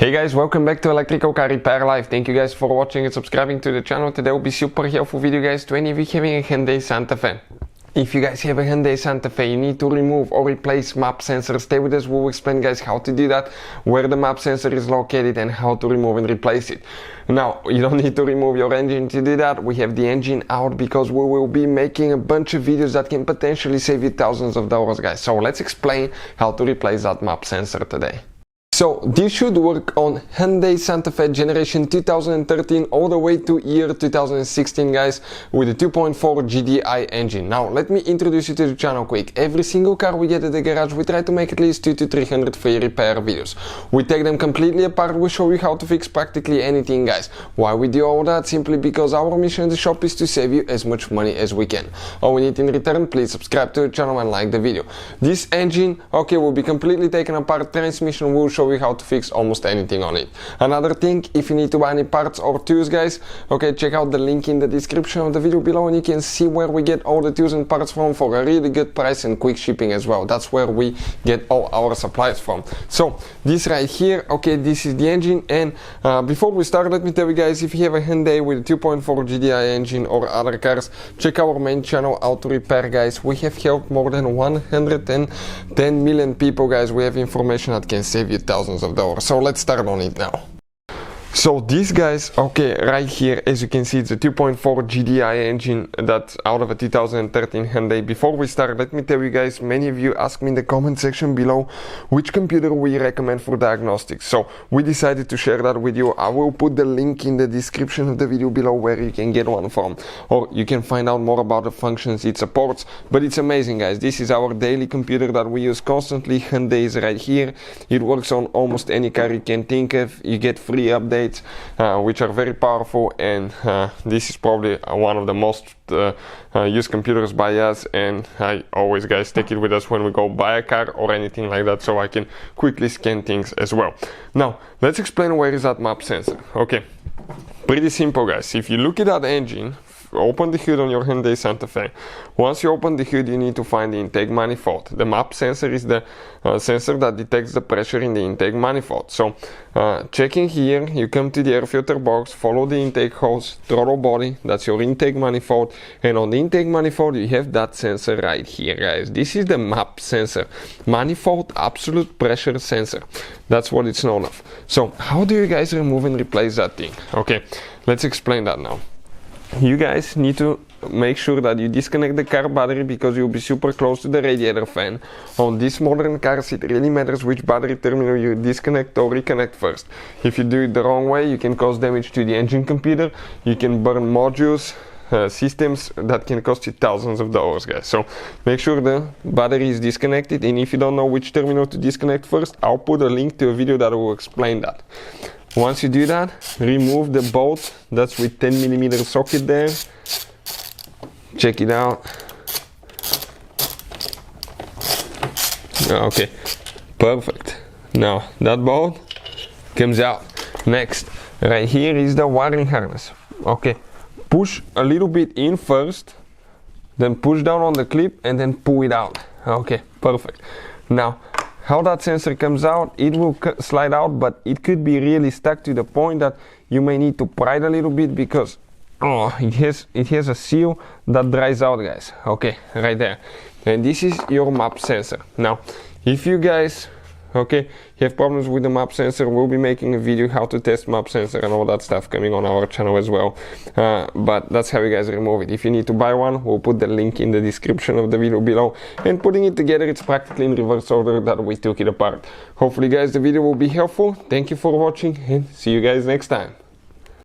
Hey guys, welcome back to Electrical Car Repair Live. Thank you guys for watching and subscribing to the channel. Today will be super helpful video guys to any of you having a Hyundai Santa Fe. If you guys have a Hyundai Santa Fe, you need to remove or replace map sensor. Stay with us, we'll explain guys how to do that, where the map sensor is located and how to remove and replace it. Now, you don't need to remove your engine to do that. We have the engine out because we will be making a bunch of videos that can potentially save you thousands of dollars guys. So let's explain how to replace that map sensor today. So this should work on Hyundai Santa Fe generation 2013 all the way to year 2016 guys, with a 2.4 GDI engine. Now let me introduce you to the channel quick. Every single car we get at the garage, we try to make at least 200 to 300 free repair videos. We take them completely apart, we show you how to fix practically anything guys. Why we do all that? Simply because our mission in the shop is to save you as much money as we can. All we need in return, please subscribe to the channel and like the video. This engine, okay, will be completely taken apart. Transmission will show you how to fix almost anything on it. Another thing, if you need to buy any parts or tools guys, okay, check out the link in the description of the video below and you can see where we get all the tools and parts from for a really good price and quick shipping as well. That's where we get all our supplies from. So this right here, okay, this is the engine. And before we start, let me tell you guys, if you have a Hyundai with a 2.4 GDI engine or other cars, check our main channel, Auto Repair guys. We have helped more than 110 million people guys. We have information that can save you thousands of dollars. So let's start on it now. So these guys, okay, right here, as you can see, it's a 2.4 GDI engine that's out of a 2013 Hyundai. Before we start, let me tell you guys, many of you ask me in the comment section below which computer we recommend for diagnostics. So we decided to share that with you. I will put the link in the description of the video below where you can get one from, or you can find out more about the functions it supports. But it's amazing guys, this is our daily computer that we use constantly. Hyundai is right here. It works on almost any car you can think of. You get free updates which are very powerful, and this is probably one of the most used computers by us, and I always guys take it with us when we go buy a car or anything like that, so I can quickly scan things as well. Now let's explain where is that map sensor. Okay, pretty simple guys. If you look at that engine, open the hood on your Hyundai Santa Fe. Once you open the hood, you need to find the intake manifold. The map sensor is the sensor that detects the pressure in the intake manifold. So checking here, you come to the air filter box, follow the intake hose, throttle body, that's your intake manifold, and on the intake manifold you have that sensor right here guys. This is the map sensor, manifold absolute pressure sensor. That's what it's known of. So how do you guys remove and replace that thing? Okay, let's explain that now. You guys need to make sure that you disconnect the car battery, because you'll be super close to the radiator fan. On these modern cars it really matters which battery terminal you disconnect or reconnect first. If you do it the wrong way, you can cause damage to the engine computer, you can burn modules, systems that can cost you thousands of dollars guys. So make sure the battery is disconnected, and if you don't know which terminal to disconnect first, I'll put a link to a video that will explain that. Once you do that, remove the bolt that's with 10mm socket there. Check it out. Okay, perfect. Now that bolt comes out. Next, right here is the wiring harness. Okay, push a little bit in first, then push down on the clip and then pull it out. Okay, perfect. Now how that sensor comes out, it will slide out, but it could be really stuck to the point that you may need to pry it a little bit, because it has a seal that dries out guys. Okay, right there. And this is your map sensor. Now if you guys have problems with the map sensor, we'll be making a video how to test map sensor and all that stuff coming on our channel as well. But that's how you guys remove it. If you need to buy one, we'll put the link in the description of the video below. And putting it together, it's practically in reverse order that we took it apart. Hopefully guys the video will be helpful. Thank you for watching and see you guys next time.